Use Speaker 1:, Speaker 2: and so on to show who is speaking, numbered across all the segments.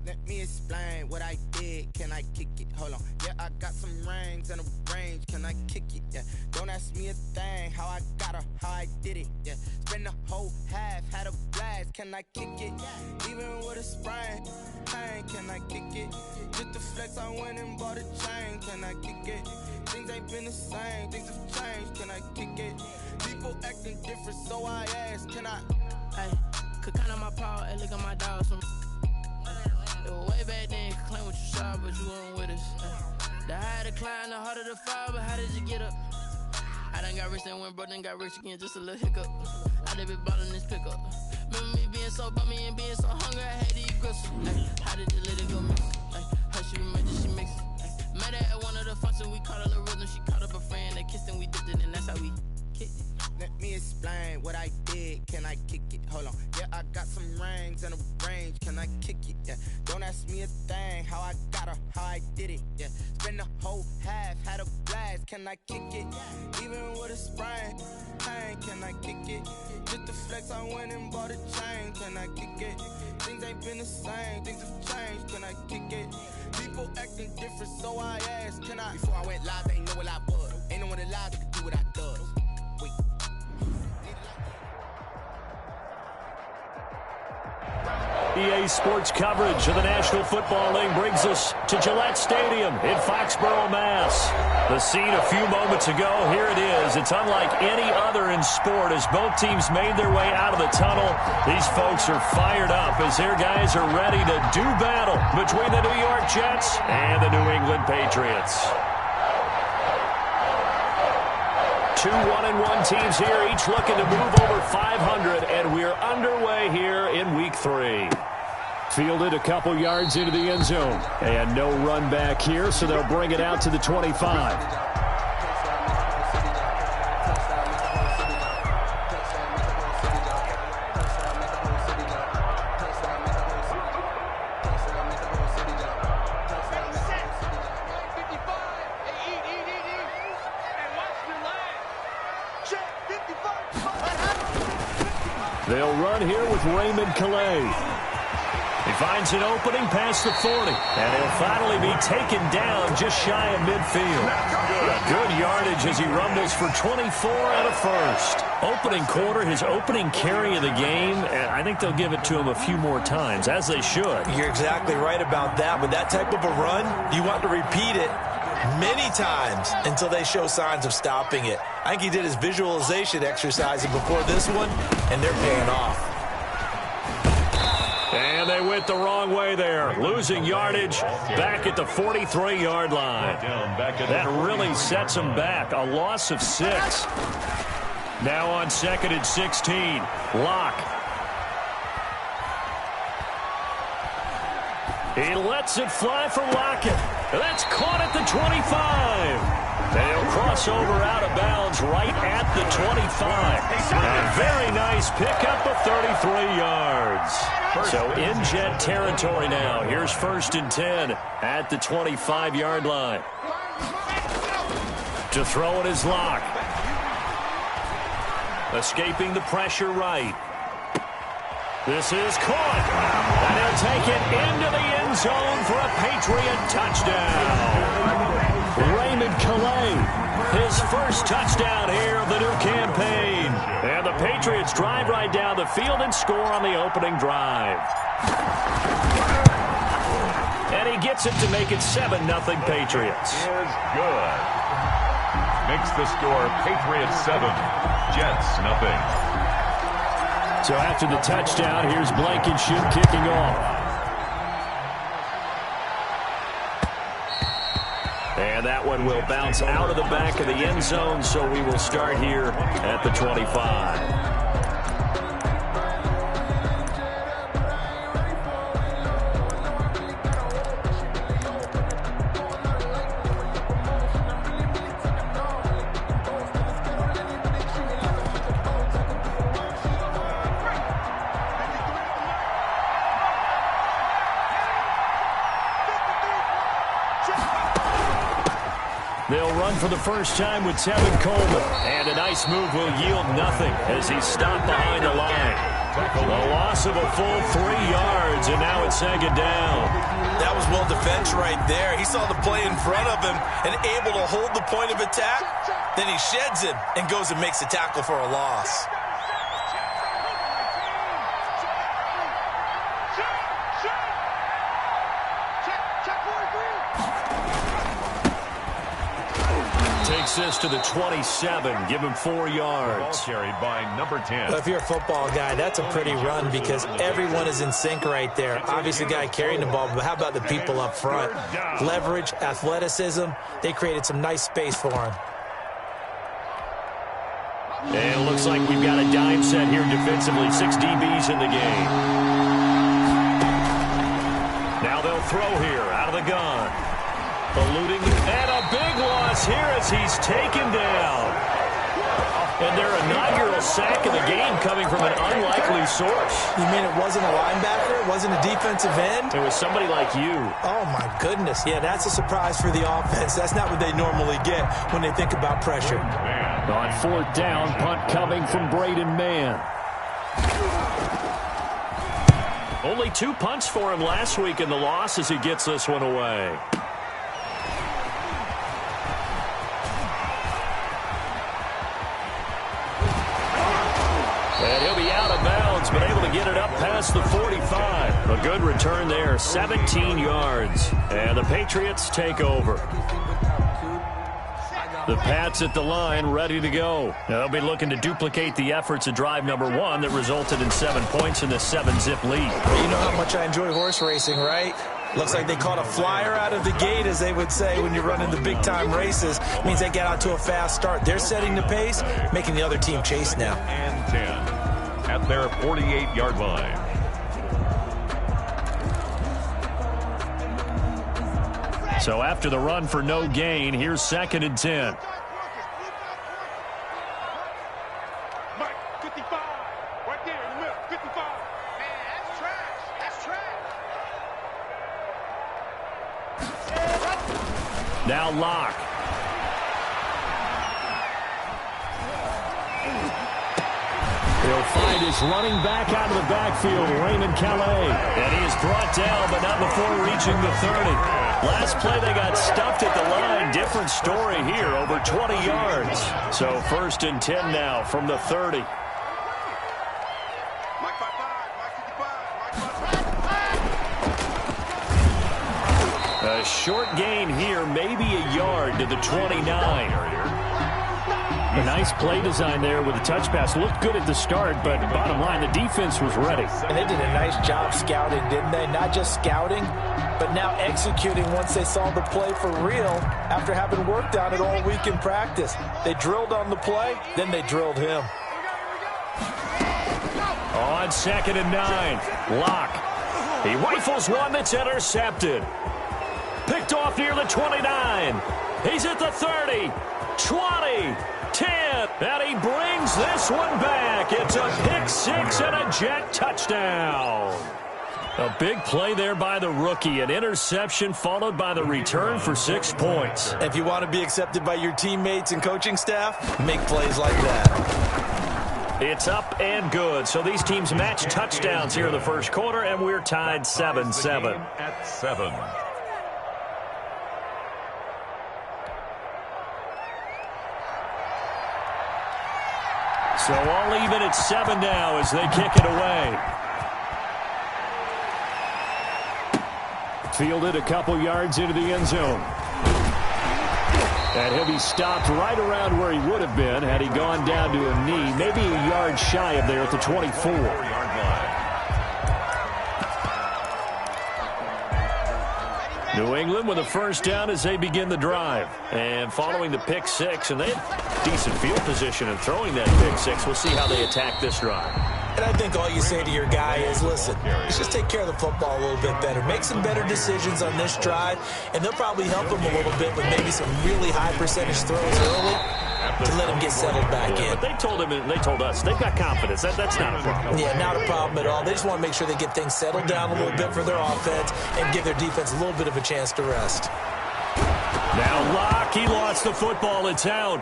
Speaker 1: Let me explain what I did. Can I kick it? Hold on. Yeah, I got some rings and a range. Can I kick it? Yeah. Don't ask me a thing. How I got her, how I did it. Yeah. Spend the whole half, had a blast. Can I kick it? Even with a sprain. Pain, can I kick it? Just the flex, I went and bought a chain. Can I kick it? Things ain't been the same. Things have changed. Can I kick it? People acting different, so I ask. Can I?
Speaker 2: Hey, could count on my power. Hey, look at my dog. Way back then, you could claim what you saw, but you weren't with us. The higher the climb, the harder the fall, but how did you get up? I done got rich, then went broke, then got rich again, just a little hiccup. I done been ballin' this pickup. Remember me being so bummy and being so hungry, I had to eat gristle. How did you let it go miss? How she remember she mix it? Met her at one of the functions, we caught a little rhythm, she caught up a friend, they kissed and we dipped it, and that's how we kicked it.
Speaker 1: Let me explain what I did. Can I kick it? Hold on. Yeah, I got some rings and a range. Can I kick it? Yeah. Don't ask me a thing. How I got her, how I did it. Yeah. Spend the whole half, had a blast. Can I kick it? Even with a sprain. Pain, can I kick it? Just the flex, I went and bought a chain. Can I kick it? Things ain't been the same. Things have changed. Can I kick it? People acting different, so I asked. Can I? Before I went live, they know what I was. Ain't no one alive that could do what I does. Wait.
Speaker 3: EA Sports coverage of the National Football League brings us to Gillette Stadium in Foxborough, Mass. The scene a few moments ago, here it is. It's unlike any other in sport as both teams made their way out of the tunnel. These folks are fired up as their guys are ready to do battle between the New York Jets and the New England Patriots. Two 1-1 teams here, each looking to move over 500, and we're underway here in Week 3. Fielded a couple yards into the end zone, and no run back here, so they'll bring it out to the 25. They'll run here with Raymond Calais. He finds an opening past the 40, and he'll finally be taken down just shy of midfield. Good yardage as he rumbles for 24 and a first. Opening quarter, his opening carry of the game, and I think they'll give it to him a few more times, as they should.
Speaker 4: You're exactly right about that. With that type of a run, you want to repeat it many times until they show signs of stopping it. I think he did his visualization exercising before this one, and they're paying off.
Speaker 3: And they went the wrong way there, losing yardage back at the 43-yard line. That really sets them back, a loss of 6. Now on 2nd and 16, Locke. He lets it fly for Lockett. That's caught at the 25. They'll cross over out of bounds right at the 25. A very nice pickup of 33 yards. So in Jet territory now. Here's 1st and 10 at the 25-yard line. To throw it is Locke. Escaping the pressure right. This is caught. And he'll take it into the end zone for a Patriot touchdown. Raymond Calais, his first touchdown here of the new campaign. And the Patriots drive right down the field and score on the opening drive. And he gets it to make it 7-0 Patriots.
Speaker 5: Is good. Makes the score Patriots 7, Jets 0.
Speaker 3: So after the touchdown, here's Blankenship kicking off. And that one will bounce out of the back of the end zone, so we will start here at the 25. They'll run for the first time with Tevin Coleman. And a nice move will yield nothing as he's stopped behind the line. A loss of a full 3 yards, and now it's second down.
Speaker 4: That was well defense right there. He saw the play in front of him and able to hold the point of attack. Then he sheds him and goes and makes a tackle for a loss.
Speaker 3: Takes this to the 27. Give him 4 yards.
Speaker 5: Ball carried by number 10.
Speaker 4: Well, if you're a football guy, that's a pretty run because everyone is in sync right there. Obviously, the guy carrying the ball, but how about the people up front? Leverage, athleticism. They created some nice space for him.
Speaker 3: And it looks like we've got a dime set here defensively. 6 DBs in the game. Now they'll throw here out of the gun. Eluding, and a big loss here as he's taken down. And their inaugural sack of the game coming from an unlikely source.
Speaker 4: You mean it wasn't a linebacker? It wasn't a defensive end?
Speaker 3: It was somebody like you.
Speaker 4: Oh, my goodness. Yeah, that's a surprise for the offense. That's not what they normally get when they think about pressure.
Speaker 3: On 4th down, punt coming from Braden Mann. Only 2 punts for him last week in the loss as he gets this one away. And he'll be out of bounds, but able to get it up past the 45. A good return there, 17 yards. And the Patriots take over. The Pats at the line, ready to go. They'll be looking to duplicate the efforts of drive number 1 that resulted in 7 points in the 7-zip lead.
Speaker 4: You know how much I enjoy horse racing, right? Looks like they caught a flyer out of the gate, as they would say when you're running the big-time races. It means they get out to a fast start. They're setting the pace, making the other team chase now.
Speaker 5: And 10 at their 48-yard line.
Speaker 3: So after the run for no gain, here's 2nd and 10.
Speaker 6: Mike, 55, right there in the middle, 55. Man, that's trash. That's trash.
Speaker 3: Now Locke. He'll find his running back out of the backfield, Raymond Calais. And he is brought down, but not before reaching the 30. Last play, they got stuffed at the line. Different story here, over 20 yards. So 1st and 10 now from the 30.
Speaker 6: Mike 55, Mike 55.
Speaker 3: A short gain here, maybe a yard to the 29. A nice play design there with a touch pass. Looked good at the start, but bottom line, the defense was ready.
Speaker 4: And they did a nice job scouting, didn't they? Not just scouting, but now executing once they saw the play for real after having worked on it all week in practice. They drilled on the play, then they drilled him.
Speaker 3: On 2nd and 9, Locke. He rifles one that's intercepted. Picked off near the 29. He's at the 30, 20, 10, and he brings this one back. It's a pick 6 and a jet touchdown. A big play there by the rookie. An interception followed by the return for 6 points.
Speaker 4: If you want to be accepted by your teammates and coaching staff, make plays like that.
Speaker 3: It's up and good. So these teams match touchdowns here in the first quarter, and we're tied 7-7.
Speaker 5: At 7.
Speaker 3: So all even at 7 now as they kick it away. Fielded a couple yards into the end zone. And he'll be stopped right around where he would have been had he gone down to a knee, maybe a yard shy of there at the 24-yard line. New England with a first down as they begin the drive. And following the pick 6, and they had decent field position in throwing that pick 6. We'll see how they attack this drive.
Speaker 4: And I think all you say to your guy is, listen, let's just take care of the football a little bit better. Make some better decisions on this drive, and they'll probably help him a little bit with maybe some really high percentage throws early to let him get settled back in.
Speaker 3: But they told him, and they told us, they've got confidence. That's not a problem.
Speaker 4: Yeah, not a problem at all. They just want to make sure they get things settled down a little bit for their offense and give their defense a little bit of a chance to rest.
Speaker 3: Now Locke, he lost the football. It's out.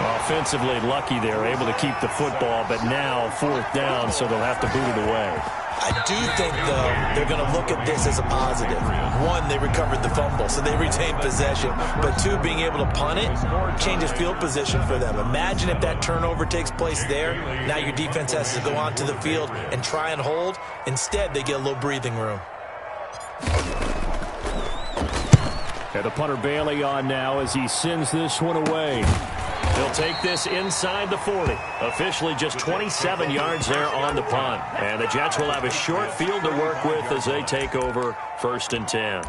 Speaker 3: Offensively lucky they're able to keep the football, but now 4th down, so they'll have to boot it away.
Speaker 4: I do think, though, they're going to look at this as a positive. One, they recovered the fumble, so they retained possession. But two, being able to punt it changes field position for them. Imagine if that turnover takes place there. Now your defense has to go onto the field and try and hold. Instead, they get a little breathing room.
Speaker 3: And the punter Bailey on now as he sends this one away. He'll take this inside the 40. Officially just 27 yards there on the punt. And the Jets will have a short field to work with as they take over 1st and 10.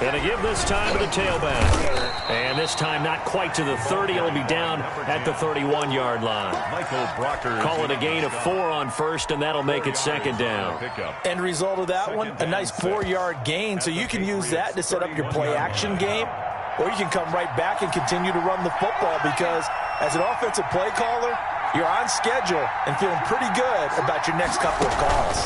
Speaker 3: And to give this time to the tailback. And this time not quite to the 30. It'll be down at the 31-yard line. Call it a gain of 4 on 1st, and that'll make it 2nd down.
Speaker 4: End result of that one, a nice 4-yard gain. So you can use that to set up your play-action game, or you can come right back and continue to run the football because as an offensive play caller, you're on schedule and feeling pretty good about your next couple of calls.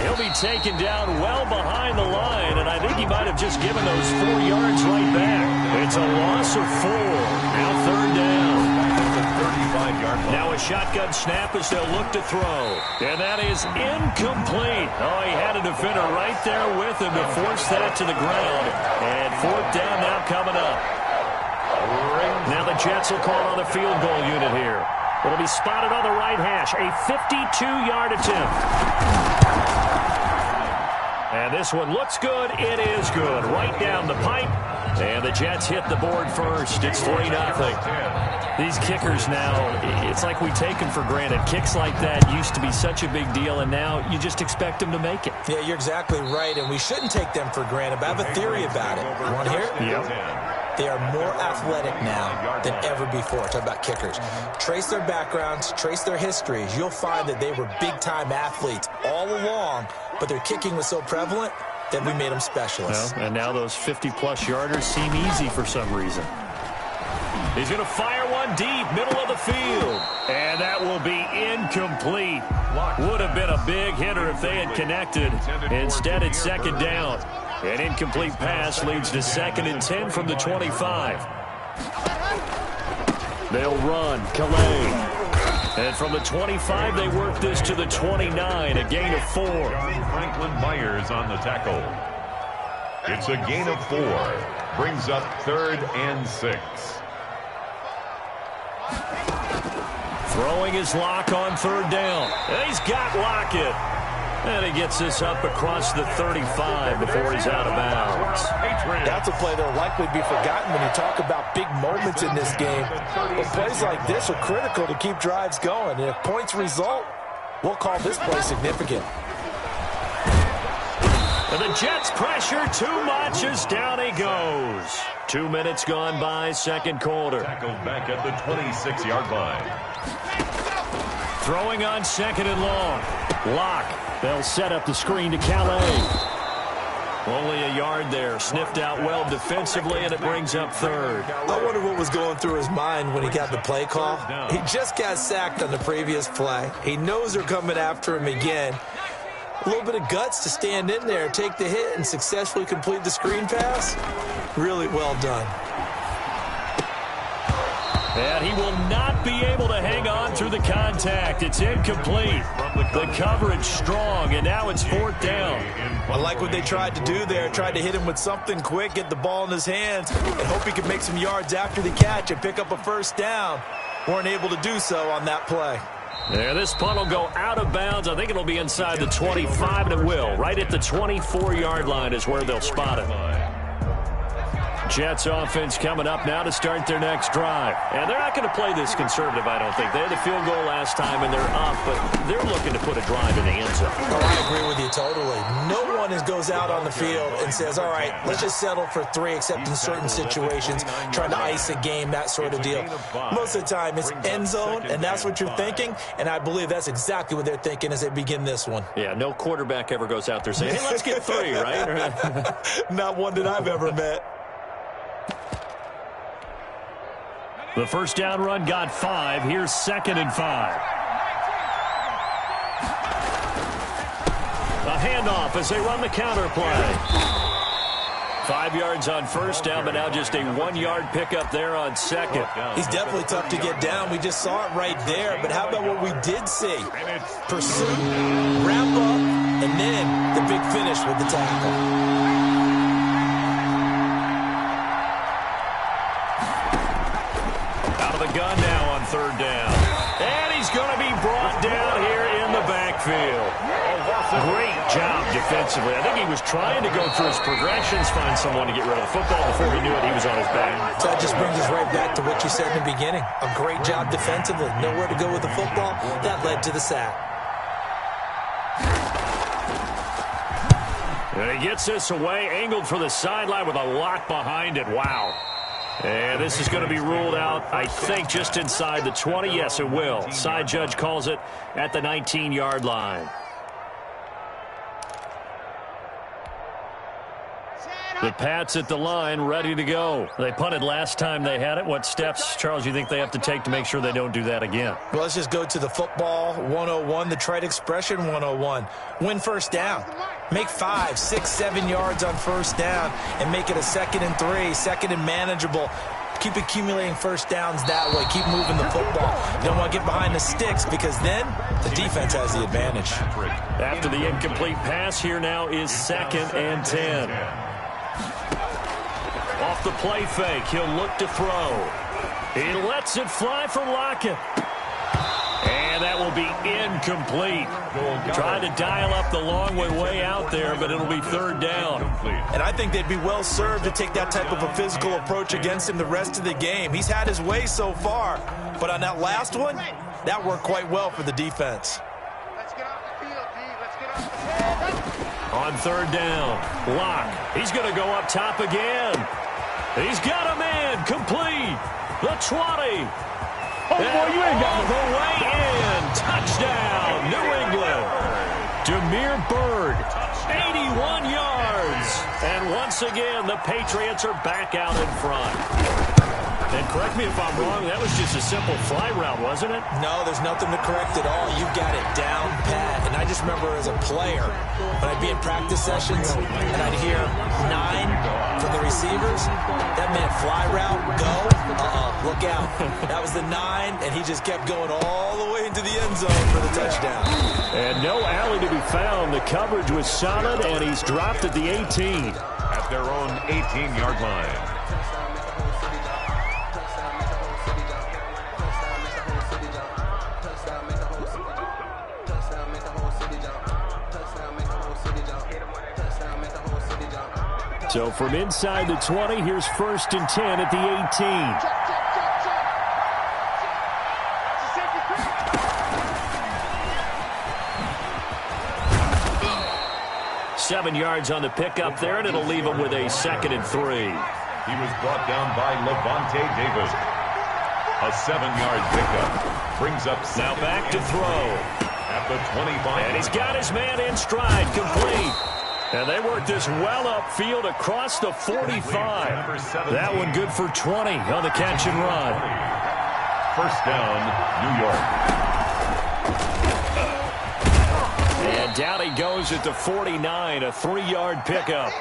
Speaker 3: He'll be taken down well behind the line, and I think he might have just given those 4 yards right back. It's a loss of 4. Now 3rd down. Now a shotgun snap as they'll look to throw. And that is incomplete. Oh, he had a defender right there with him to force that to the ground. And 4th down now coming up. Now the Jets will call on the field goal unit here. It'll be spotted on the right hash. A 52-yard attempt. And this one looks good. It is good. Right down the pipe. And the Jets hit the board first. It's 3-0. These kickers now, it's like we take them for granted. Kicks like that used to be such a big deal, and now you just expect them to make it.
Speaker 4: Yeah, you're exactly right, and we shouldn't take them for granted, but I have a theory about it. You want to hear it?
Speaker 3: Yep.
Speaker 4: They are more athletic now than ever before. Talk about kickers. Trace their backgrounds, trace their histories. You'll find that they were big-time athletes all along, but their kicking was so prevalent that we made them specialists.
Speaker 3: Well, and now those 50-plus yarders seem easy for some reason. He's going to fire one deep, middle of the field. And that will be incomplete. Would have been a big hitter if they had connected. Instead, it's 2nd down. An incomplete pass leads to 2nd and 10 from the 25. They'll run. Calais. And from the 25, they work this to the 29, a gain of 4.
Speaker 5: Franklin Myers on the tackle. It's a gain of 4. Brings up 3rd and 6.
Speaker 3: Throwing his Lock on 3rd down. And he's got Lockett. And he gets this up across the 35 before he's out of bounds.
Speaker 4: That's a play that will likely be forgotten when you talk about big moments in this game. But plays like this are critical to keep drives going. And if points result, we'll call this play significant.
Speaker 3: And the Jets pressure too much as down he goes. 2 minutes gone by, 2nd quarter.
Speaker 5: Tackled back at the 26-yard line.
Speaker 3: Throwing on 2nd and long. Lock. They'll set up the screen to Calais. Only a yard there. Sniffed out well defensively, and it brings up 3rd.
Speaker 4: I wonder what was going through his mind when he got the play call. He just got sacked on the previous play. He knows they're coming after him again. A little bit of guts to stand in there, take the hit, and successfully complete the screen pass. Really well done.
Speaker 3: And he will not be able to hang on through the contact. It's incomplete. The coverage strong, and now it's 4th down.
Speaker 4: I like what they tried to do there. Tried to hit him with something quick, get the ball in his hands, and hope he could make some yards after the catch and pick up a 1st down. Weren't able to do so on that play.
Speaker 3: Yeah, this punt will go out of bounds. I think it'll be inside the 25, and it will. Right at the 24-yard line is where they'll spot it. Jets offense coming up now to start their next drive. And they're not going to play this conservative, I don't think. They had the field goal last time, and they're up, but they're looking to put a drive in the end zone.
Speaker 4: Oh, I agree with you totally. No one goes out on the field and says, all right, let's just settle for 3, except in certain situations, trying to ice a game, that sort of deal. Most of the time, it's end zone, and that's what you're thinking, and I believe that's exactly what they're thinking as they begin this one.
Speaker 3: Yeah, no quarterback ever goes out there saying, hey, let's get 3, right?
Speaker 4: Not one that I've ever met.
Speaker 3: The first down run got 5. Here's 2nd and 5. A handoff as they run the counter play. 5 yards on first down, but now just a 1-yard pickup there on 2nd.
Speaker 4: He's definitely tough to get down. We just saw it right there. But how about what we did see? Pursuit, wrap up, and then the big finish with the tackle.
Speaker 3: Gun now on 3rd down. And he's going to be brought down here in the backfield. Great job defensively. I think he was trying to go through his progressions, find someone to get rid of the football. Before he knew it, he was on his back.
Speaker 4: So that just brings us right back to what you said in the beginning. A great job defensively. Nowhere to go with the football. That led to the sack.
Speaker 3: And he gets this away, angled for the sideline with a lock behind it. Wow. And this is going to be ruled out, I think, just inside the 20. Yes, it will. Side judge calls it at the 19-yard line. The Pats at the line, ready to go. They punted last time they had it. What steps, Charles, do you think they have to take to make sure they don't do that again?
Speaker 4: Well, let's just go to the football 101, the trade expression 101. Win first down. Make 5, 6, 7 yards on first down and make it a 2nd and 3, 2nd and manageable. Keep accumulating first downs that way. Keep moving the football. You don't want to get behind the sticks because then the defense has the advantage.
Speaker 3: After the incomplete pass, here now is 2nd and 10. Off the play fake, he'll look to throw. He lets it fly for Lockett. And that will be incomplete. Trying to dial up the long way out there, but it'll be 3rd down.
Speaker 4: And I think they'd be well served to take that type of a physical approach against him the rest of the game. He's had his way so far, but on that last one, that worked quite well for the defense.
Speaker 6: Let's get off the field, D. Let's get off the field.
Speaker 3: On 3rd down, Locke. He's going to go up top again. He's got a man complete. The 20.
Speaker 6: Oh, boy, you ain't got
Speaker 3: all the way in. Touchdown, New England. Damiere Byrd, 81 yards. And once again, the Patriots are back out in front. And correct me if I'm wrong, that was just a simple fly route, wasn't it?
Speaker 4: No, there's nothing to correct at all. You got it down pat. And I just remember as a player, when I'd be in practice sessions and I'd hear 9 from the receivers, that meant fly route, go, look out. That was the 9, and he just kept going all the way into the end zone for the touchdown.
Speaker 3: And no alley to be found. The coverage was solid, and he's dropped at the 18.
Speaker 5: At their own 18-yard line.
Speaker 3: So from inside the 20, here's 1st and 10 at the 18. 7 yards on the pickup there, and it'll leave him with a 2nd and 3.
Speaker 5: He was brought down by Levante Davis. A 7-yard pickup brings up
Speaker 3: now back to throw.
Speaker 5: At the 25.
Speaker 3: And he's got his man in stride, complete. And they work this well upfield across the 45. That one good for 20 on the catch and run.
Speaker 5: First down, New York.
Speaker 3: And down he goes at the 49, a 3-yard pickup.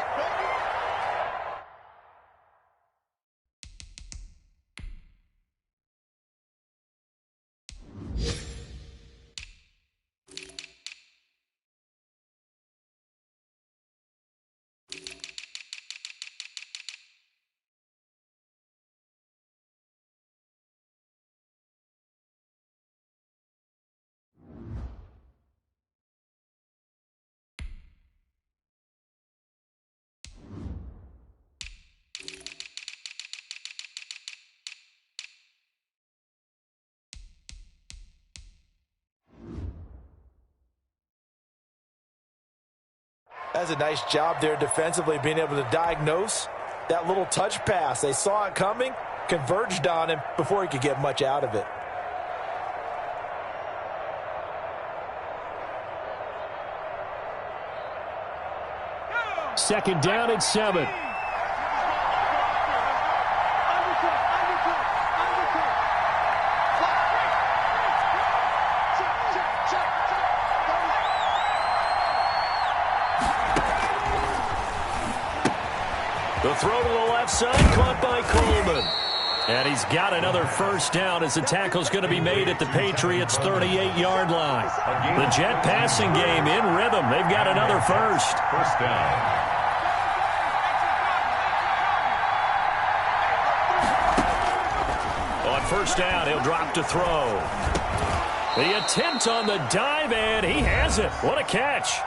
Speaker 4: That's a nice job there defensively, being able to diagnose that little touch pass. They saw it coming, converged on him before he could get much out of it.
Speaker 3: Second down at 7. The throw to the left side, caught by Coleman. And he's got another first down as the tackle's going to be made at the Patriots' 38-yard line. The Jet passing game in rhythm. They've got another first.
Speaker 5: First down.
Speaker 3: On first down, he'll drop to throw. The attempt on the dive, and he has it. What a catch.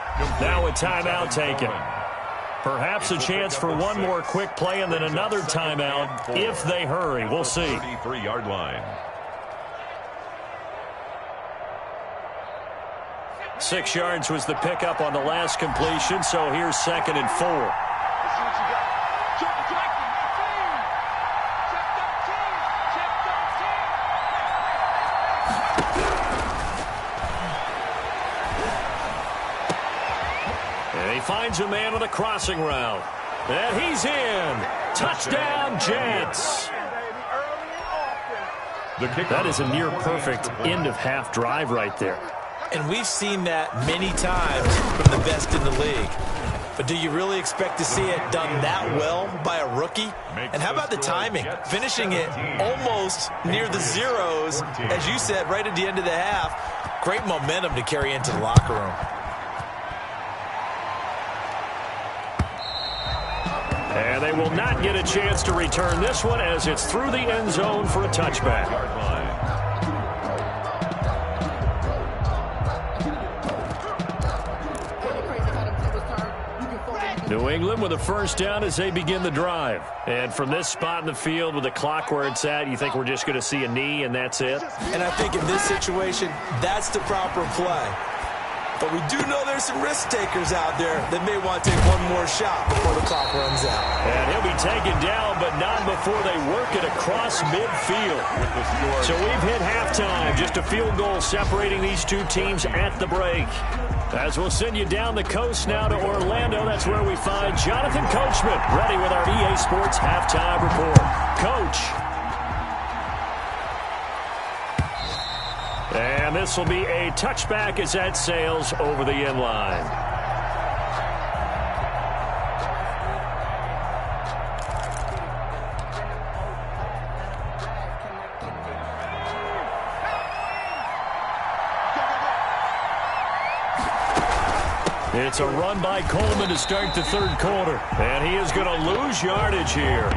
Speaker 3: Now a timeout taken. Perhaps a chance for one more quick play and then another timeout if they hurry. We'll see.
Speaker 5: 33-yard line.
Speaker 3: 6 yards was the pickup on the last completion, so here's 2nd and 4. Finds a man with a crossing route. And he's in. Touchdown, Jets. That is a near-perfect end-of-half drive right there.
Speaker 4: And we've seen that many times from the best in the league. But do you really expect to see it done that well by a rookie? And how about the timing? Finishing it almost near the zeros, as you said, right at the end of the half. Great momentum to carry into the locker room.
Speaker 3: And they will not get a chance to return this one as it's through the end zone for a touchback. New England with a first down as they begin the drive. And from this spot in the field with the clock where it's at, you think we're just going to see a knee and that's it?
Speaker 4: And I think in this situation, that's the proper play. But we do know there's some risk takers out there that may want to take one more shot before the clock runs out.
Speaker 3: And he'll be taken down, but not before they work it across midfield. So we've hit halftime. Just a field goal separating these two teams at the break. As we'll send you down the coast now to Orlando, that's where we find Jonathan Coachman, ready with our EA Sports halftime report. Coach. And this will be a touchback as that sails over the end line. It's a run by Coleman to start the third quarter. And he is going to lose yardage here.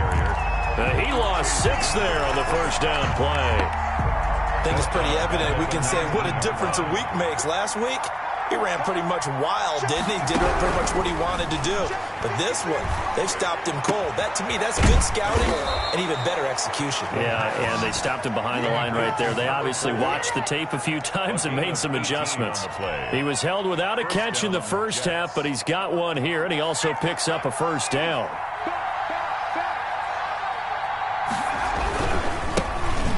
Speaker 3: He lost 6 there on the first down play.
Speaker 4: I think it's pretty evident. We can say what a difference a week makes. Last week, he ran pretty much wild, didn't he? Did pretty much what he wanted to do. But this one, they've stopped him cold. That, to me, that's good scouting and even better execution.
Speaker 3: Yeah, and they stopped him behind the line right there. They obviously watched the tape a few times and made some adjustments. He was held without a catch in the first half, but he's got one here, and he also picks up a first down.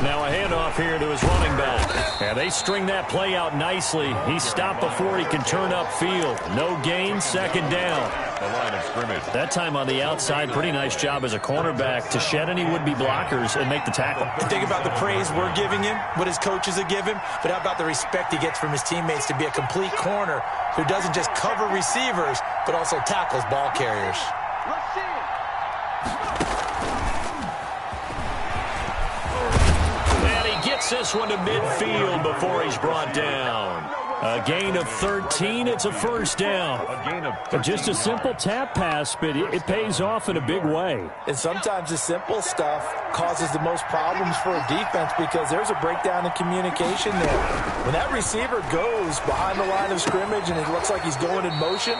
Speaker 3: Now a handoff here to his running back. And they string that play out nicely. He's stopped before he can turn upfield. No gain, second down.
Speaker 5: The line of scrimmage.
Speaker 3: That time on the outside, pretty nice job as a cornerback to shed any would-be blockers and make the tackle.
Speaker 4: And think about the praise we're giving him, what his coaches have given, but how about the respect he gets from his teammates to be a complete corner who doesn't just cover receivers, but also tackles ball carriers.
Speaker 3: This one to midfield before he's brought down. A gain of 13. It's a first down. Just a simple tap pass, but it pays off in a big way.
Speaker 4: And sometimes the simple stuff causes the most problems for a defense because there's a breakdown in communication there. When that receiver goes behind the line of scrimmage and it looks like he's going in motion,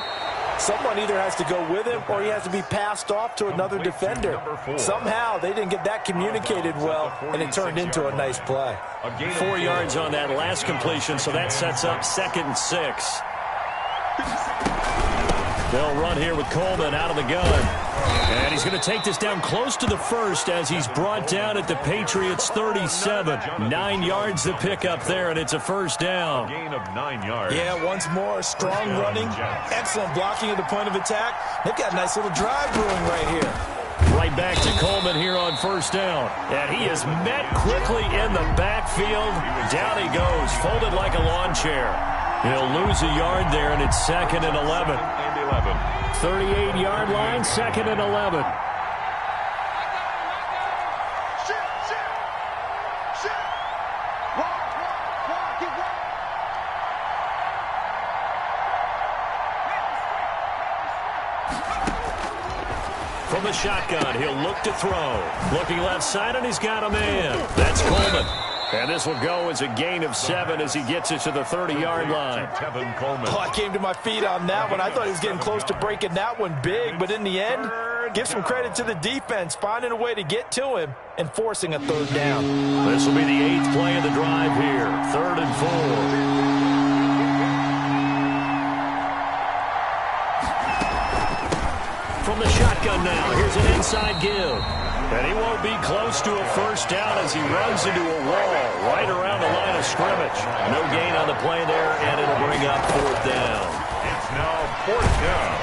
Speaker 4: someone either has to go with him or he has to be passed off to another defender. Somehow they didn't get that communicated well, and it turned into a nice play.
Speaker 3: 4 yards on that last completion, so that sets up 2nd and 6. They'll run here with Coleman out of the gun. And he's going to take this down close to the first as he's brought down at the Patriots' 37. 9 yards to pick up there, and it's a first down.
Speaker 5: Gain of 9 yards.
Speaker 4: Yeah, once more, strong running, excellent blocking at the point of attack. They've got a nice little drive brewing right here.
Speaker 3: Right back to Coleman here on first down. And he is met quickly in the backfield. Down he goes, folded like a lawn chair. He'll lose a yard there, and it's 2nd and 11. 38-yard line, 2nd and 11. From the shotgun, he'll look to throw. Looking left side, and he's got a man. That's Coleman. And this will go as a gain of 7 as he gets it to the 30-yard line.
Speaker 4: Oh, I came to my feet on that one. I thought he was getting close to breaking that one big, but in the end, give some credit to the defense, finding a way to get to him and forcing a third down.
Speaker 3: This will be the 8th play of the drive here. 3rd and 4. From the shotgun now, here's an inside give. And he won't be close to a first down as he runs into a wall right around the line of scrimmage. No gain on the play there, and it'll bring up 4th down.
Speaker 5: It's now 4th down.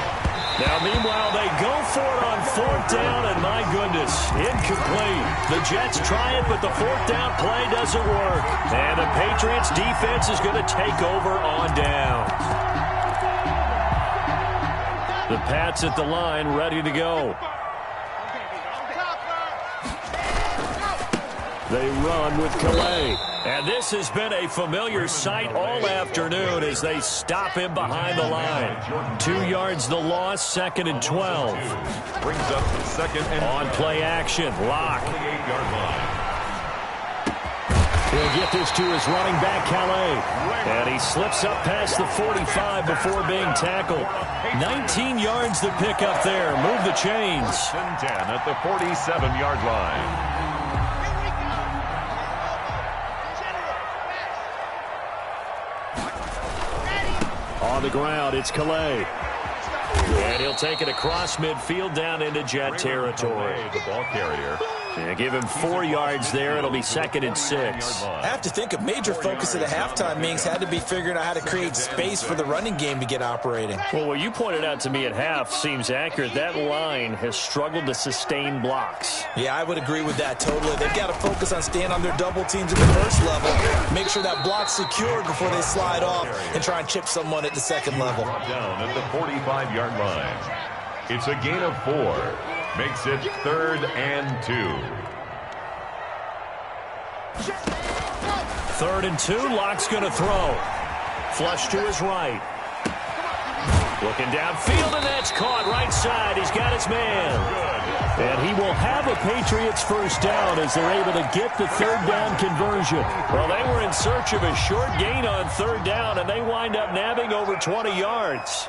Speaker 3: Now, meanwhile, they go for it on 4th down, and my goodness, incomplete. The Jets try it, but the 4th down play doesn't work. And the Patriots defense is going to take over on downs. The Pats at the line, ready to go. They run with Calais. And this has been a familiar sight all afternoon as they stop him behind the line. 2 yards the loss, 2nd and 12.
Speaker 5: Brings up 2nd and
Speaker 3: on play action, Locke.
Speaker 5: 28-yard line.
Speaker 3: He'll get this to his running back, Calais. And he slips up past the 45 before being tackled. 19 yards to pick up there. Move the chains.
Speaker 5: 10 at the 47-yard line.
Speaker 3: On the ground, it's Calais. And he'll take it across midfield down into Jet territory.
Speaker 5: The ball carrier.
Speaker 3: And give him 4 yards there. It'll be 2nd and 6.
Speaker 4: I have to think a major focus of the halftime meetings had to be figuring out how to create space for the running game to get operating.
Speaker 3: Well, what you pointed out to me at half seems accurate. That line has struggled to sustain blocks.
Speaker 4: Yeah, I would agree with that totally. They've got to focus on staying on their double teams at the first level, make sure that block's secured before they slide off and try and chip someone at the second level.
Speaker 5: Down at the 45-yard line. It's a gain of 4. Makes it 3rd and 2.
Speaker 3: 3rd and 2. Locke's going to throw. Flush to his right. Looking downfield, and that's caught right side. He's got his man. And he will have a Patriots first down as they're able to get the 3rd down conversion. Well, they were in search of a short gain on 3rd down, and they wind up nabbing over 20 yards.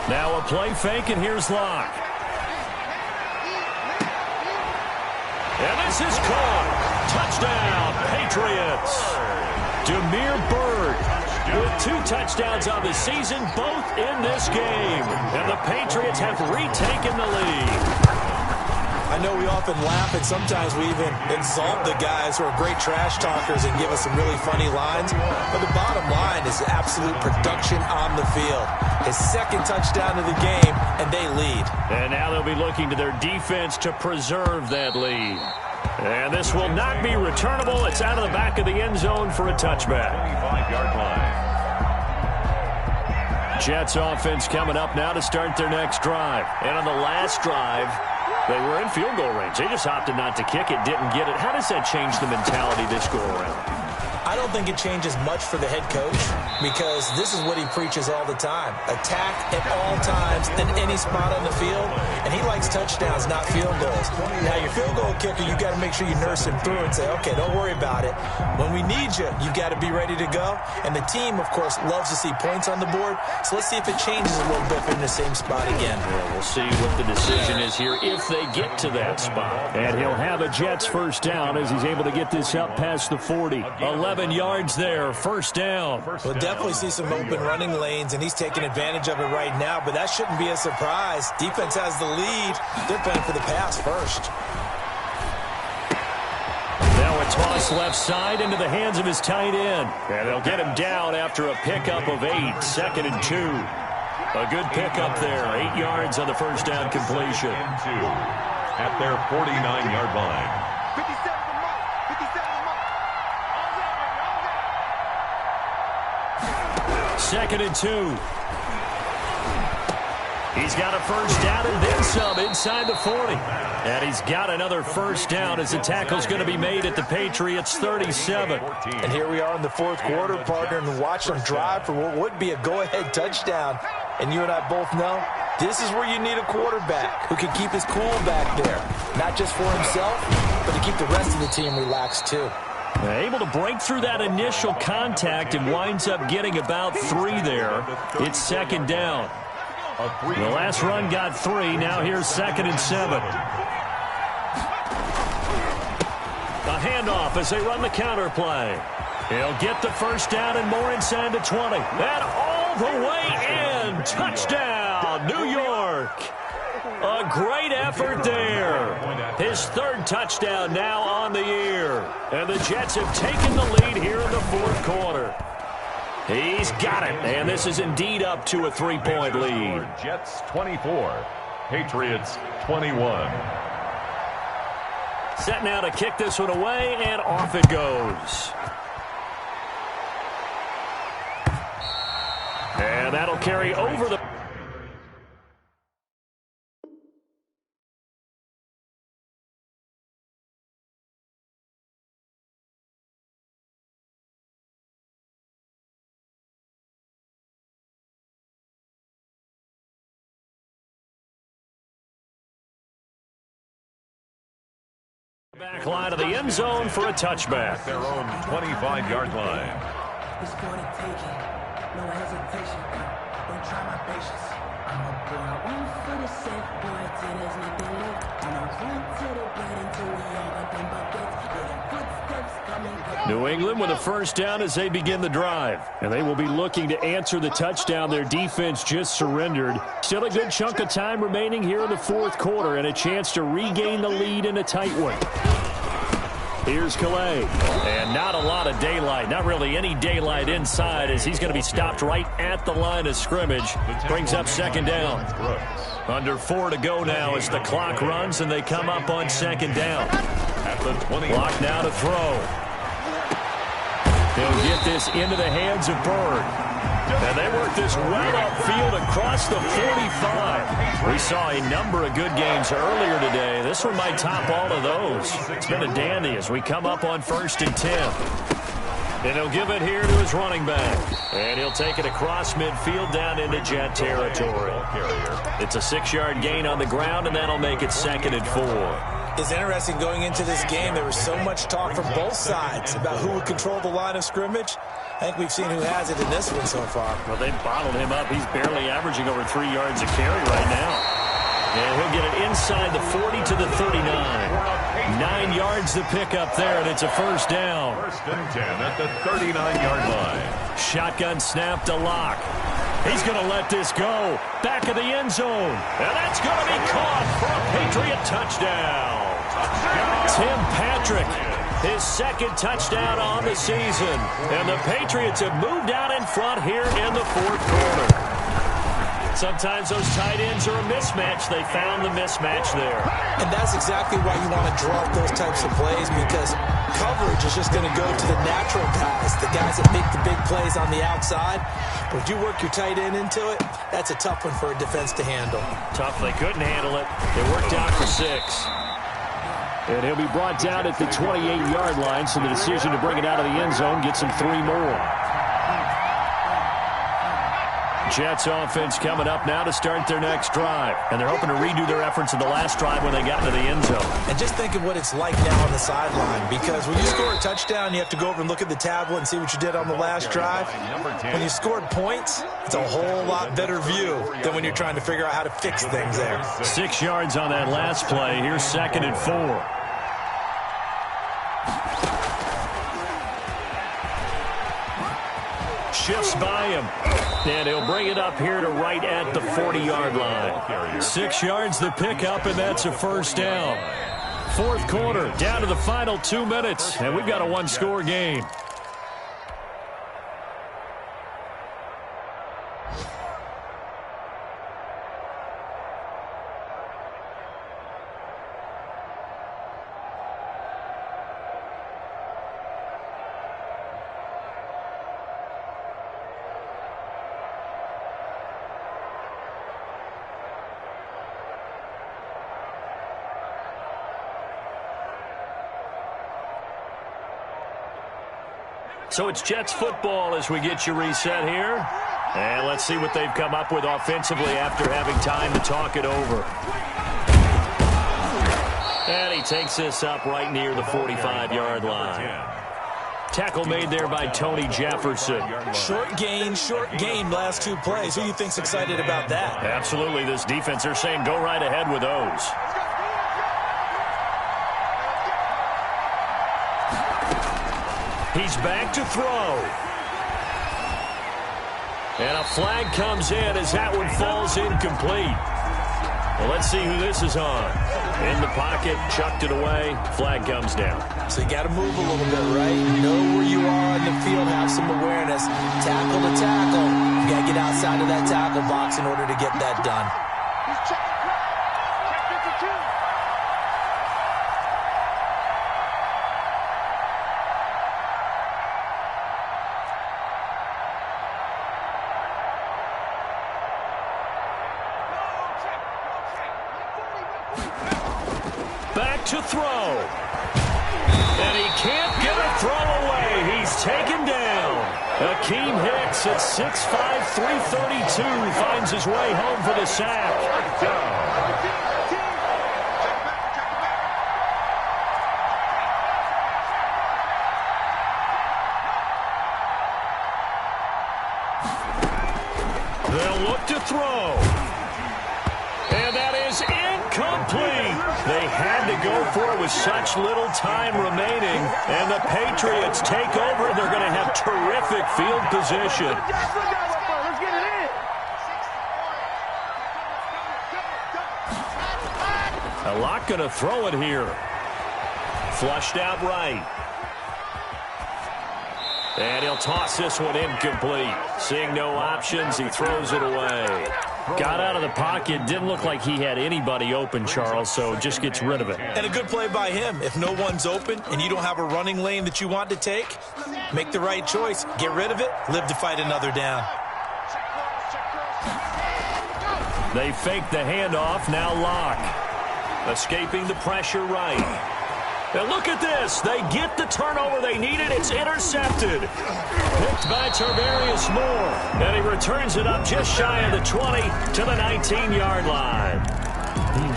Speaker 3: Now a play fake, and here's Locke. And this is caught. Touchdown, Patriots. Demir Bird with 2 touchdowns on the season, both in this game. And the Patriots have retaken the lead.
Speaker 4: I know we often laugh, and sometimes we even exalt the guys who are great trash talkers and give us some really funny lines. But the bottom line is absolute production on the field. His 2nd touchdown of the game, and they lead. And
Speaker 3: now they'll be looking to their defense to preserve that lead. And this will not be returnable. It's out of the back of the end zone for a touchback.
Speaker 5: 25-yard line.
Speaker 3: Jets offense coming up now to start their next drive. And on the last drive, they were in field goal range. They just opted not to kick it, didn't get it. How does that change the mentality this go around?
Speaker 4: I don't think it changes much for the head coach because this is what he preaches all the time. Attack at all times in any spot on the field, and he likes touchdowns, not field goals. Now, your field goal kicker, you got to make sure you nurse him through and say, okay, don't worry about it. When we need you, you got to be ready to go. And the team, of course, loves to see points on the board, so let's see if it changes a little bit if in the same spot again.
Speaker 3: Well, we'll see what the decision is here if they get to that spot. And he'll have a Jets first down as he's able to get this up past the 40. 11 yards there, first down.
Speaker 4: We'll definitely see some open running lanes, and he's taking advantage of it right now, but that shouldn't be a surprise. Defense has the lead. They're playing for the pass first.
Speaker 3: Now a toss left side into the hands of his tight end. And they'll get him down after a pickup of 8, 2nd and 2. A good pickup there, 8 yards on the first down completion.
Speaker 5: At their 49-yard line.
Speaker 3: 2nd and 2. He's got a first down and then some inside the 40. And he's got another first down as the tackle's going to be made at the Patriots 37.
Speaker 4: And here we are in the 4th quarter, partner, and watch them drive for what would be a go-ahead touchdown. And you and I both know this is where you need a quarterback who can keep his cool back there. Not just for himself, but to keep the rest of the team relaxed too.
Speaker 3: Able to break through that initial contact and winds up getting about 3 there. It's second down. The last run got 3. Now here's 2nd and 7. A handoff as they run the counter play. He'll get the first down and more inside the 20. And all the way in. Touchdown, New York. A great effort there. His 3rd touchdown now on the year. And the Jets have taken the lead here in the 4th quarter. He's got it. And this is indeed up to a 3-point lead.
Speaker 5: Jets 24, Patriots 21.
Speaker 3: Set now to kick this one away, and off it goes. And that'll carry over the... Back line of the end zone for a touchback.
Speaker 5: Their own 25-yard line.
Speaker 7: It's for the taking. No hesitation. Don't try my patience. I'm a boy. One for the safe boy. Till there's nothing left. I'm a run to the bread until we all got them buckets. Footsteps coming.
Speaker 3: New England with a first down as they begin the drive. And they will be looking to answer the touchdown their defense just surrendered. Still a good chunk of time remaining here in the 4th quarter and a chance to regain the lead in a tight one. Here's Calais. And not a lot of daylight. Not really any daylight inside as he's going to be stopped right at the line of scrimmage. Brings up 2nd down. Under 4 to go now as the clock runs and they come up on 2nd down.
Speaker 5: At the 20.
Speaker 3: Clock now to throw. He'll get this into the hands of Bird. And they work this well upfield across the 45. We saw a number of good games earlier today. This one might top all of those. It's been a dandy as we come up on 1st and 10. And he'll give it here to his running back. And he'll take it across midfield down into Jet territory. It's a 6-yard gain on the ground, and that'll make it 2nd and 4.
Speaker 4: It's interesting going into this game. There was so much talk from both sides about who would control the line of scrimmage. I think we've seen who has it in this one so far.
Speaker 3: Well, they bottled him up. He's barely averaging over 3 yards a carry right now. And he'll get it inside the 40 to the 39. 9 yards to pick up there, and it's a first down.
Speaker 5: 1st and 10 at the 39-yard line.
Speaker 3: Shotgun snap to Locke. He's going to let this go. Back of the end zone. And that's going to be caught for a Patriot touchdown. Tim Patrick, his 2nd touchdown on the season. And the Patriots have moved out in front here in the 4th quarter. Sometimes those tight ends are a mismatch. They found the mismatch there.
Speaker 4: And that's exactly why you want to draw up those types of plays, because coverage is just going to go to the natural guys, the guys that make the big plays on the outside. But if you work your tight end into it, that's a tough one for a defense to handle.
Speaker 3: Tough. They couldn't handle it. It worked out for 6. And he'll be brought down at the 28-yard line, so the decision to bring it out of the end zone gets him 3 more. Jets offense coming up now to start their next drive. And they're hoping to redo their efforts in the last drive when they got into the end zone.
Speaker 4: And just think of what it's like now on the sideline, because when you score a touchdown, you have to go over and look at the tablet and see what you did on the last drive. When you scored points, it's a whole lot better view than when you're trying to figure out how to fix things there.
Speaker 3: 6 yards on that last play. Here's 2nd and 4. Shifts by him. And he'll bring it up here to right at the 40-yard line. 6 yards the pickup, and that's a first down. 4th quarter, down to the final 2 minutes, and we've got a 1-score game. So it's Jets football as we get you reset here. And let's see what they've come up with offensively after having time to talk it over. And he takes this up right near the 45-yard line. Tackle made there by Tony Jefferson.
Speaker 4: Short game last two plays. Who do you think's excited about that?
Speaker 3: Absolutely. This defense, they're saying go right ahead with those. He's back to throw. And a flag comes in as that one falls incomplete. Well, let's see who this is on. In the pocket, chucked it away, flag comes down.
Speaker 4: So you got to move a little bit, right? Know where you are on the field, have some awareness. Tackle to tackle. You got to get outside of that tackle box in order to get that done.
Speaker 3: Back to throw. And he can't get a throw away. He's taken down. Akeem Hicks at 6'5", 332 finds his way home for the sack. They'll look to throw. And that is incomplete. They had to go for it with such little time remaining. And the Patriots take over. They're going to have terrific field position.
Speaker 6: Let's get it in.
Speaker 3: A lot going to throw it here. Flushed out right. And he'll toss this one incomplete. Seeing no options, he throws it away. Got out of the pocket. Didn't look like he had anybody open, Charles, so just gets rid of it.
Speaker 4: And a good play by him. If no one's open and you don't have a running lane that you want to take, make the right choice. Get rid of it. Live to fight another down.
Speaker 3: They fake the handoff. Now Locke. Escaping the pressure right. And look at this. They get the turnover they needed. It's intercepted. Picked by Tarvarius Moore. And he returns it up just shy of the 20 to the 19-yard line.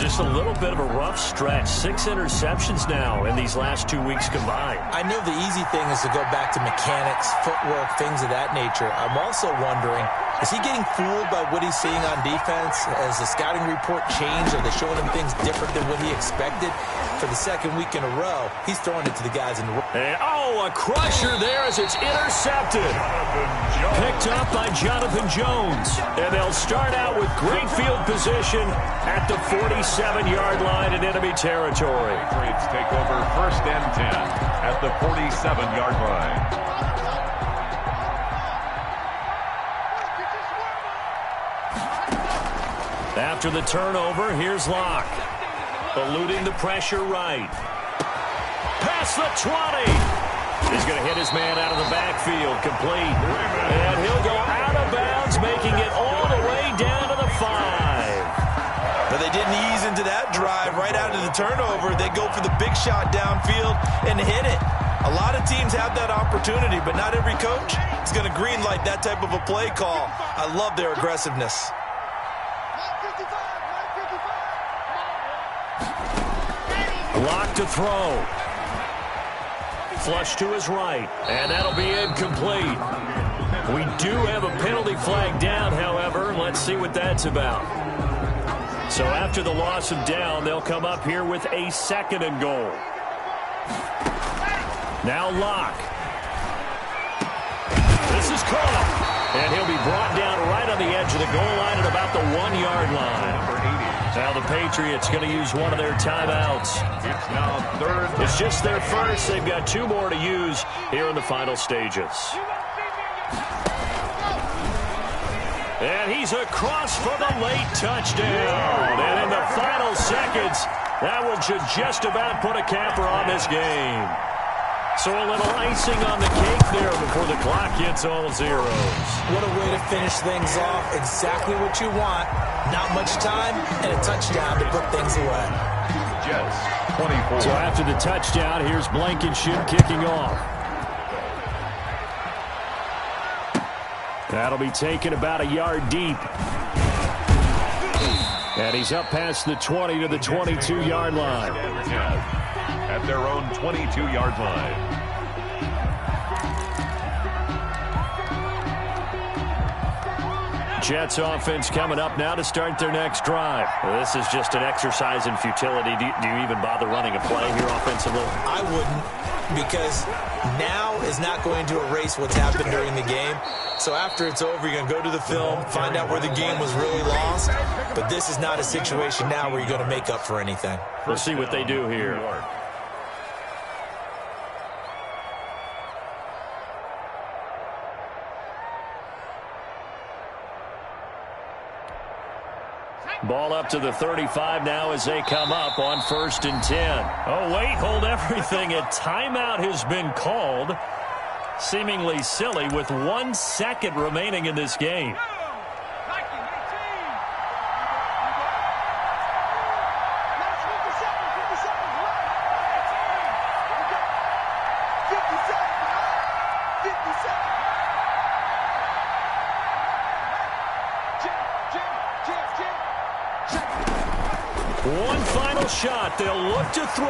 Speaker 3: Just a little bit of a rough stretch. 6 interceptions now in these last 2 weeks combined.
Speaker 4: I know the easy thing is to go back to mechanics, footwork, things of that nature. I'm also wondering, is he getting fooled by what he's seeing on defense? Has the scouting report changed? Are they showing him things different than what he expected? For the second week in a row, he's throwing it to the guys in the row.
Speaker 3: And, a crusher there as it's intercepted. Picked up by Jonathan Jones. And they'll start out with great field position at the 47-yard line in enemy territory.
Speaker 5: Patriots take over 1st and 10 at the 47-yard line.
Speaker 3: After the turnover, here's Locke. Eluding the pressure right. Past the 20. He's going to hit his man out of the backfield. Complete. And he'll go out of bounds, making it all the way down to the 5.
Speaker 4: But they didn't ease into that drive right out of the turnover. They go for the big shot downfield and hit it. A lot of teams have that opportunity, but not every coach is going to green light that type of a play call. I love their aggressiveness.
Speaker 3: Lock to throw. Flush to his right, and that'll be incomplete. We do have a penalty flag down, however. Let's see what that's about. So after the loss of down, they'll come up here with a 2nd and goal. Now Locke. This is caught. And he'll be brought down right on the edge of the goal line at about the 1-yard line. Now the Patriots going to use one of their timeouts.
Speaker 5: It's now 3rd.
Speaker 3: It's just their first. They've got 2 more to use here in the final stages. And he's across for the late touchdown. And in the final seconds, that one should just about put a capper on this game. So a little icing on the cake there before the clock hits all zeros.
Speaker 4: What a way to finish things off. Exactly what you want. Not much time and a touchdown to put things away.
Speaker 5: Jets, 24.
Speaker 3: So after the touchdown, here's Blankenship kicking off. That'll be taken about a yard deep. And he's up past the 20 to the 22-yard line.
Speaker 5: At their own 22-yard line.
Speaker 3: Jets offense coming up now to start their next drive. Well, this is just an exercise in futility. Do you even bother running a play here offensively?
Speaker 4: I wouldn't, because now is not going to erase what's happened during the game. So after it's over, you're going to go to the film, find out where the game was really lost. But this is not a situation now where you're going to make up for anything.
Speaker 3: We'll see what they do here. Ball up to the 35 now as they come up on 1st and 10. Oh, wait, hold everything. A timeout has been called. Seemingly silly with 1 second remaining in this game. One final shot. They'll look to throw.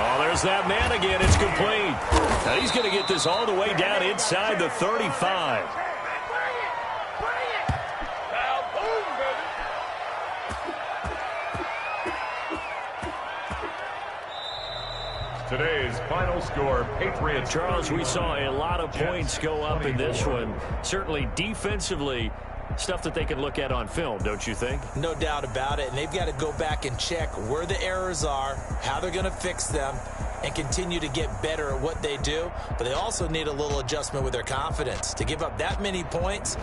Speaker 3: Oh, there's that man again. It's complete. Now he's going to get this all the way down inside the 35.
Speaker 5: Today's final score, Patriots.
Speaker 3: Charles, we saw a lot of points go up in this one. Certainly defensively, stuff that they can look at on film, don't you think?
Speaker 4: No doubt about it. And they've got to go back and check where the errors are, how they're going to fix them, and continue to get better at what they do. But they also need a little adjustment with their confidence. To give up that many points